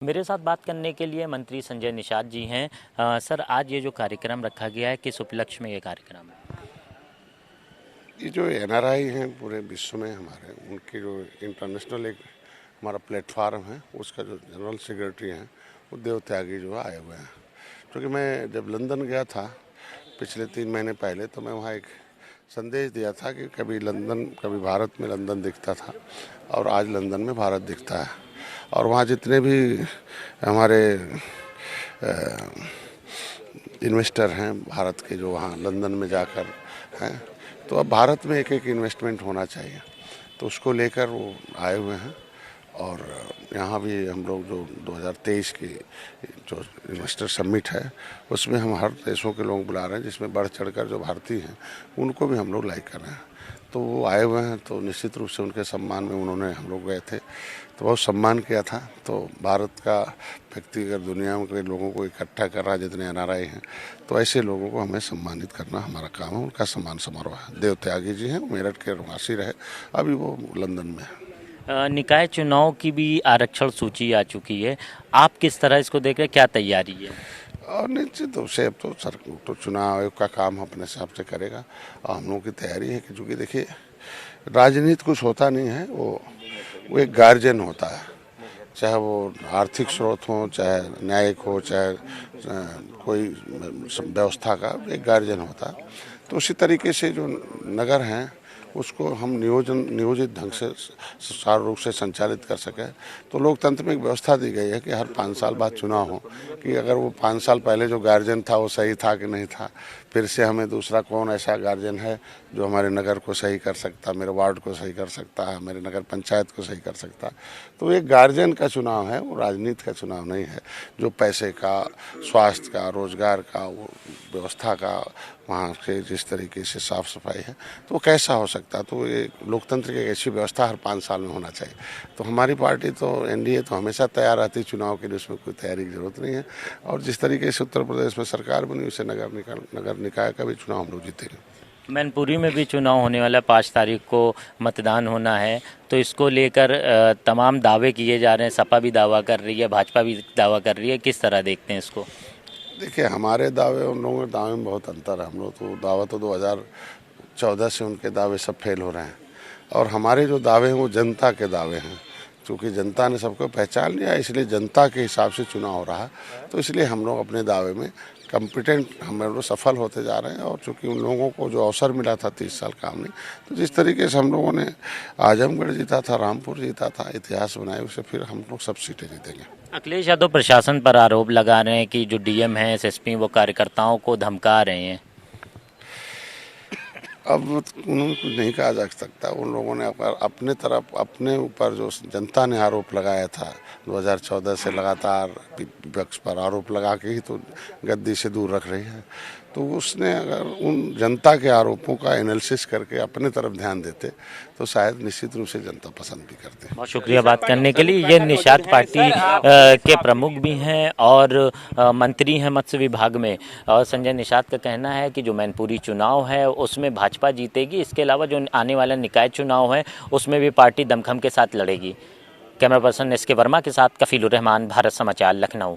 मेरे साथ बात करने के लिए मंत्री संजय निषाद जी हैं। सर, आज ये जो कार्यक्रम रखा गया है, किस उपलक्ष्य में ये कार्यक्रम है? ये जो एनआरआई हैं पूरे विश्व में हमारे, उनकी जो इंटरनेशनल एक हमारा प्लेटफार्म है, उसका जो जनरल सेक्रेटरी हैं वो देव त्यागी जो आए हुए हैं। क्योंकि मैं जब लंदन गया था पिछले 3 महीने पहले, तो मैं वहाँ एक संदेश दिया था कि कभी भारत में लंदन दिखता था और आज लंदन में भारत दिखता है। और वहाँ जितने भी हमारे इन्वेस्टर हैं भारत के, जो वहाँ लंदन में जाकर हैं, तो अब भारत में एक एक इन्वेस्टमेंट होना चाहिए, तो उसको लेकर वो आए हुए हैं। और यहाँ भी हम लोग जो 2023 की जो इन्वेस्टर समिट है, उसमें हम हर देशों के लोग बुला रहे हैं, जिसमें बढ़ चढ़कर जो भारतीय हैं उनको भी हम लोग लाइक कर रहे हैं। तो वो आए हुए हैं, तो निश्चित रूप से उनके सम्मान में उन्होंने, हम लोग गए थे तो बहुत सम्मान किया था। तो भारत का व्यक्ति अगर दुनिया में के लोगों को इकट्ठा कर रहा है, जितने एनआरआई हैं, तो ऐसे लोगों को हमें सम्मानित करना हमारा काम है। उनका सम्मान समारोह है। देव त्यागी जी हैं, मेरठ के निवासी रहे, अभी वो लंदन में है। निकाय चुनाव की भी आरक्षण सूची आ चुकी है। आप किस तरह इसको देख रहे हैं, क्या तैयारी है? और निश्चित रूप से अब तो चुनाव आयोग का काम अपने हिसाब से करेगा। और हम लोगों की तैयारी है कि चूँकि देखिए, राजनीति कुछ होता नहीं है, वो एक गार्जियन होता है। चाहे वो आर्थिक स्रोत हो, चाहे न्यायिक हो, चाहे कोई व्यवस्था का एक गार्जियन होता है। तो उसी तरीके से जो नगर हैं उसको हम नियोजित ढंग से सुचारू रूप से संचालित कर सकें। तो लोकतंत्र में एक व्यवस्था दी गई है कि हर 5 साल बाद चुनाव हो, कि अगर वो 5 साल पहले जो गार्जियन था वो सही था कि नहीं था, फिर से हमें दूसरा कौन ऐसा गार्जियन है जो हमारे नगर को सही कर सकता, मेरे वार्ड को सही कर सकता है, मेरे नगर पंचायत को सही कर सकता है। तो एक गार्जियन का चुनाव है, वो राजनीति का चुनाव नहीं है, जो पैसे का, स्वास्थ्य का, रोजगार का, वो व्यवस्था का, वहाँ से जिस तरीके से साफ सफाई है, तो वो कैसा हो सकता है। तो ये लोकतंत्र की एक ऐसी व्यवस्था हर 5 साल में होना चाहिए। तो हमारी पार्टी तो एनडीए तो हमेशा तैयार रहती है चुनाव के लिए, उसमें कोई तैयारी की जरूरत नहीं है। और जिस तरीके से उत्तर प्रदेश में सरकार बनी, उससे नगर निकाय का भी चुनाव हम लोग जीतेंगे। मैनपुरी में भी चुनाव होने वाला, 5 तारीख को मतदान होना है, तो इसको लेकर तमाम दावे किए जा रहे हैं। सपा भी दावा कर रही है, भाजपा भी दावा कर रही है। किस तरह देखते हैं इसको? देखिए, हमारे दावे उन लोगों के दावे में बहुत अंतर है। हम लोग तो दावा तो 2014 से उनके दावे सब फेल हो रहे हैं, और हमारे जो दावे हैं वो जनता के दावे हैं। क्योंकि जनता ने सबको पहचान लिया, इसलिए जनता के हिसाब से चुनाव हो रहा है। तो इसलिए हम लोग अपने दावे में कॉम्पिटेंट, हम लोग सफल होते जा रहे हैं। और चूंकि उन लोगों को जो अवसर मिला था 30 साल काम नहीं, तो जिस तरीके से हम लोगों ने आजमगढ़ जीता था, रामपुर जीता था, इतिहास बनाए, उसे फिर हम लोग सब सीटें जीतेंगे। अखिलेश यादव प्रशासन पर आरोप लगा रहे हैं कि जो डीएम हैं, एसएसपी, वो कार्यकर्ताओं को धमका रहे हैं। अब उन्होंने कुछ नहीं कहा जा सकता। उन लोगों ने अपने तरफ, अपने ऊपर जो जनता ने आरोप लगाया था 2014 से, लगातार विपक्ष पर आरोप लगा के ही तो गद्दी से दूर रख रही है। तो उसने अगर उन जनता के आरोपों का एनालिसिस करके अपने तरफ ध्यान देते, तो शायद निश्चित रूप से जनता पसंद भी करते। बहुत शुक्रिया बात करने के लिए। ये निषाद पार्टी के प्रमुख भी हैं और मंत्री हैं मत्स्य विभाग में। और संजय निषाद का कहना है कि जो मैनपुरी चुनाव है उसमें भाजपा जीतेगी। इसके अलावा जो आने वाला निकाय चुनाव है उसमें भी पार्टी दमखम के साथ लड़ेगी। कैमरा पर्सन एस के वर्मा के साथ कफीलुर रहमान, भारत समाचार, लखनऊ।